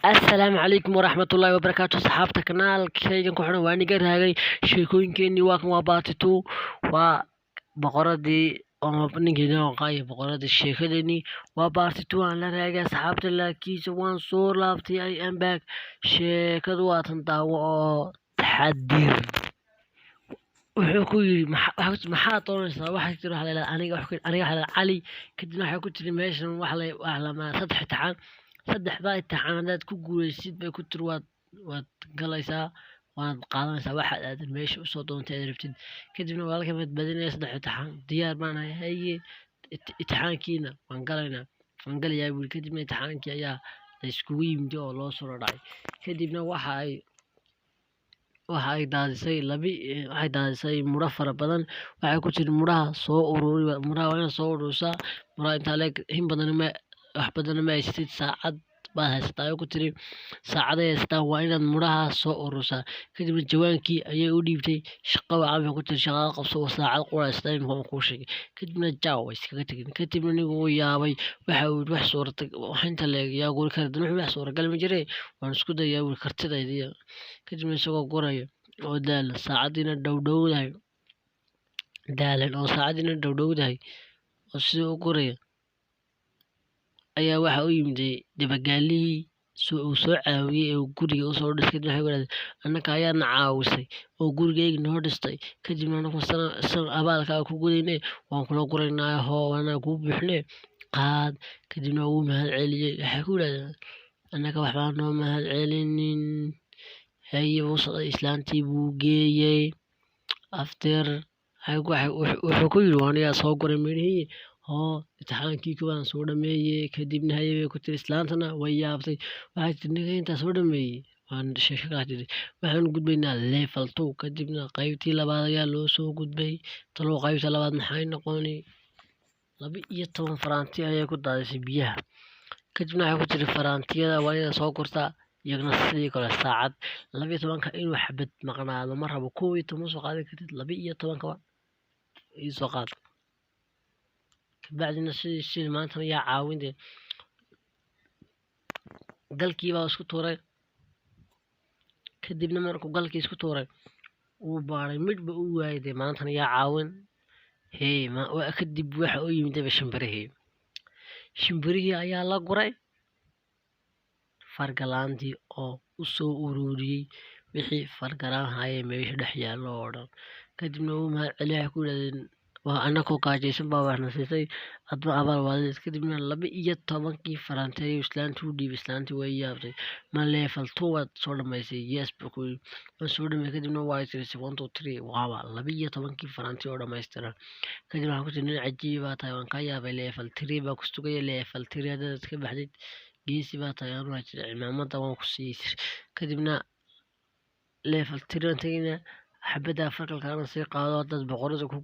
السلام عليكم ورحمة الله وبركاته صحابة كنال كيجن كحنا واني قرهاي شيكوين كيني واكم وباتتو وبقردي أما بنيجي نوقاي بقردي الشيكدني وباتتو أنا راجع صحابة الله كيس وان صور لافتي أي أم باك شيكد واتن داو تحدير wuxuu ku yidhi maxaa doonaysaa waxay tiri aniga cali kadibna waxay ku tiri meeshan wax lamaa saddex imtixaan saddexdaa imtixaan haddaad ku guulaysid bay ku tiri waad galaysaa waad qaadanaysaa waxaad aadan meesha usoo doontay aad rabtid kadibna walaalka badbadinaya saddex imtixaan diyaar baan ahay haye imtixaankiina waan galayaa buuri kadibna imtixaankii ayaa la iskugu yimid oo loo soo dhacay kadibna waxay daadisay muro fara badan waxay ku tiri muraha soo ururi muraha waa inaad soo ururisaa muraha intaa leeg wax badan ma haysatid saacad baad haysataa ayay ku tiri saacaday haysataa waa inaad muraha soo ururisaa kadibna jawaankii ayay u dhiibtay shaqo wacan waxay ku tiri shaqada qabso oo saacad qura haysata imika waan kuu sheegay kadibna jaaw way iskaga tegin kadibna nigu wuu yaabay waxa uu yidhi wax suuratag wax inta leeg yaa guri kara dan wuxuu wax suuragal ma jire waan isku dayaa wuri kartidaydiya kadibna isagoo guraya oo daalan oo saacadiina dhowdhowdahay oo sidii u guraya ayaa waxa u yimiday dabagaalihii uu soo caawiyey ee guriga usoo dhis kadib waxay wadaadeen annaka ayaadna caawisay oo gurigeyga noo dhistay kadibna anaku abaalkaa ku gudayne waan kula guraynaa hoo anaa kuu buuxne qaad kadibna wuu mahad celiyey waxay ku yidhahdeen annaka waxbaa noo mahad celinin haye islaantii buu geeyey after wuxuu ku yidhi anigaa soo guray midhihii hoo imtixaankii kuwaan soo dhameeyey kadibna haye bay ku tiri islaantana way yaabtay waxay tiri ninka intaa soo dhameeyey waan sheeko kala tiri waxaan gudbaynaa level 2 kadibna qaybtii labaad ayaa loo soo gudbay talow qaybta labaad maxay noqoni 12 faraanti ayay ku daadisay biyaha kadibna waxay ku tiri faraantiyada waa inaad soo gurtaa iyagana sidii kale saacad 12 inuu xabad maqnaado ma rabo 11 soo qaadan kartid 12 ii soo qaad kabacdina sidii maanta yaa caawinde galkii baa isku tuuray kadibna markuu galkii isku tuuray uu baaray midhba u waayay dee maantana yaa caawin kadib waxa u yimidaba shimbirihii ayaa la guray fargalaantii oo u soo ururiyey wixii fargalaan hayay meesha dhex yaallo oo dhan kadibna uu mahad celiya waxay ku yidhahdeen waa anakoo gaajaysan baa waxna siisay adba abaal waadid kadibna 12 faraanti ayuu islaantii u dhiibay islaantii way yaabtay ma level 2 waad soo dhamaysay yes buu ku yidhi waan soo dhameeyey kadibna waa tirisay 1 2 3 waaba 12 faraanti oo dhamaystiran kadibna waxaan ku tiri nin cajiib baa tahay waan ka yaabay level 3 baa ku sugaya level 3 haddaad ka baxdid geesi baa tahay aan waa jira cimaamada waan ku siiyey kadibna level 3 tagayna xabadda farkalkaana sii qaado haddaad boqorada ku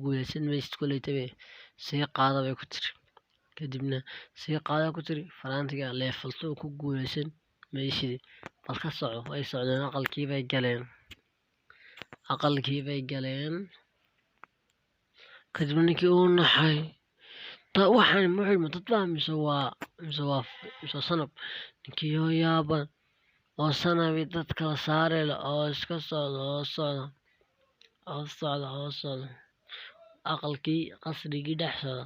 guulaysan maysid koleytabe sii qaada bay ku tiri kadibna sii qaada ku tiri faraantiga level 2 ku guulaysan maysid bal ka soco way socdeen aqalkii bay galeen kadibna ninkii uu naxay waxaan muxuu dad baa mise waa sanab ninkii oo yaaban oo sanabi dad kala saare oo iska socda aqalkii qasrigii dhex socda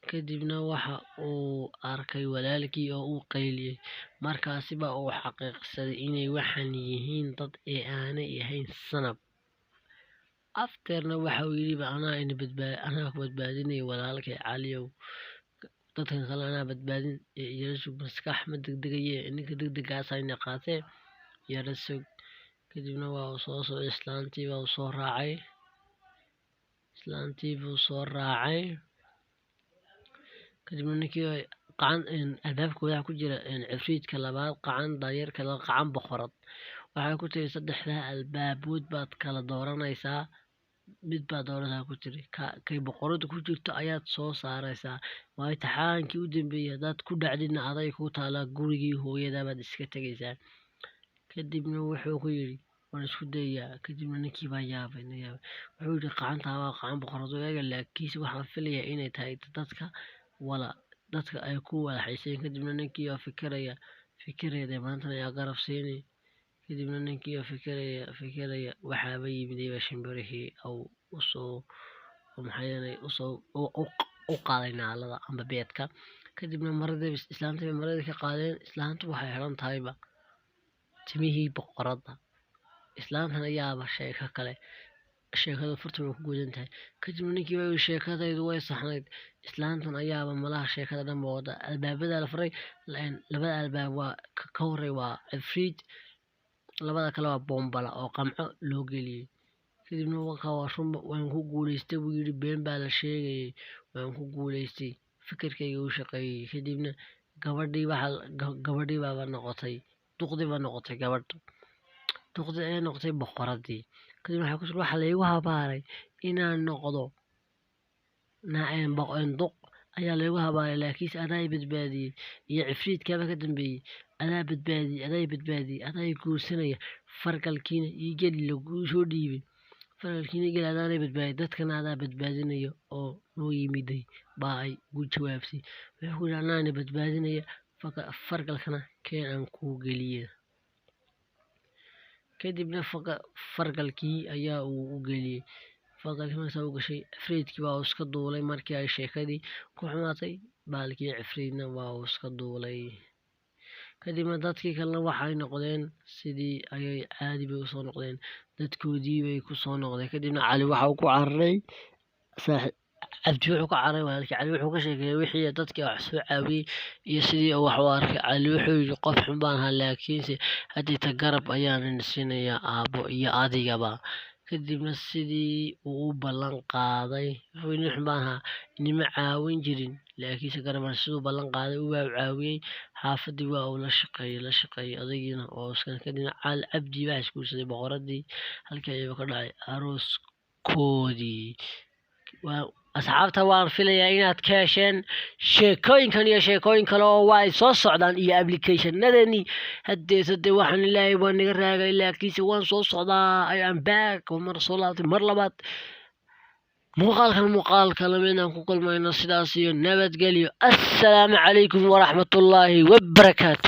kadibna waxa uu arkay walaalkii oo uu qayliyey markaasiba uu xaqiiqsaday inay waxaan yihiin dad ee aanay ahayn sanab afterna waxa uu yidhi anaa ku badbaadinaya walaalkay caliyow dadkan kale anaa badbaadin yara sug maskax ma degdegaye ninka degdegaas ayna qaatee yara sug kadibna waa uu soo socday islaantii buu soo raacay kadibna ninkii albaabka wadaxa ku jira cifriidka labaad qacan daayarka qacan boqorad waxay ku tiri saddexdaa albaabood baad kala dooranaysaa mid baa dooranaysaa ku tiri kay boqorada ku jirto ayaad soo saaraysaa waa imtixaankii u dambeeyey haddaad ku dhacdidna aday ku taalaa gurigii hooyadabaad iska tegaysaa kadibna wuxuu ku yidhi waan isku dayaa kadibna ninkii baa yaabay wuxuu yidhi qacantaa waa qacan boqorad eega laakiinse waxaan filayaa inay tahay dadka ay ku walaxayseen kadibna ninkii oo fikiraya fikiraya maantana yaa garab siinay kadibna ninkii oo fikiraya waxaaba yimidayba shimbirihii u qaaday naalada amba beedka kadibna islaantii bay maradii ka qaadeen islaantu waxay xiran tahayba timihii boqoradda islaantan ayaaba sheeko kale sheekada furtan way ku guudan tahay kadibna ninkii baa sheekadaydu way saxnayd islaantan ayaaba malaha sheekada dhan ba wada albaabada la furay labada albaab waa ka horey waa cifriid labada kale waa boombala oo qamco loo geliyey kadibna waa runba waan ku guulaystay buu yidhi been baa la sheegayay waan ku guulaystay fikirkayga u shaqeeyey kadibna gabadhii baaba noqotay duqdii baa noqotay duqdii ayay noqotay boqoradii kadibna waxaa laygu habaaray inaan noqdo duq ayaa laygu habaaray laakiinse adaa badbaadiyey iyo cifriidkaaba ka dambeeyey adaa badbaadiyey adaa guursanaya fargalkiina iyo geli laguu soo dhiibay fargalkiina geli adaanay badbaadiyey dadkana adaa badbaadinaya oo noo yimiday baa ay ugu jawaabtay wuxuu ku yidhi anaana badbaadinaya fargalkana keen aan kuu geliya kadibna fargalkii ayaa uu u geliyey fargalkii markaas u gashay cifriidkii waa uu iska duulay markii ay sheekadii ku xumaatay baalkii cifriidna waa uu iska duulay kadibna dadkii kalena waxay noqdeen sidii ayay caadi bay usoo noqdeen dadkoodii bay kusoo noqdeen kadibna cali waxa uu ku cararay cabdi wuxuu ka cararay walaalkii cali wuxuu ka sheekeeyey wixii dadkii wax soo caawiyey iyo sidii uu wax u arkay cali wuxuu yidhi qof xun baan ahaa laakiinse haddita garab ayaanan siinayaa aabbo iyo adigaba kadibna sidii uu u ballan qaaday wuxuu yidhi nin xun baan ahaa nima caawin jirin laakiinse garabaan siduu ballan qaaday waa u caawiyey xaafadii waa uu la shaqeeyey odagiina oo kadibna cabdi baa isguursaday boqoradii halkii ayaba ka dhacay arooskoodii asxaabta waan filayaa inaad ka hesheen sheekooyinkan iyo sheekooyin kale oo waa ay soo socdaan iyo applicationadani hadeesade waxaan ilaahay waa naga raagay laakiinse waan soo socdaa I am back mar soo laabtay mar labaad muuqaalka lamidaan ku kulmayno sidaas iyo nabadgelyo assalaamu calaykum waraxmatullaahi wabarakaatu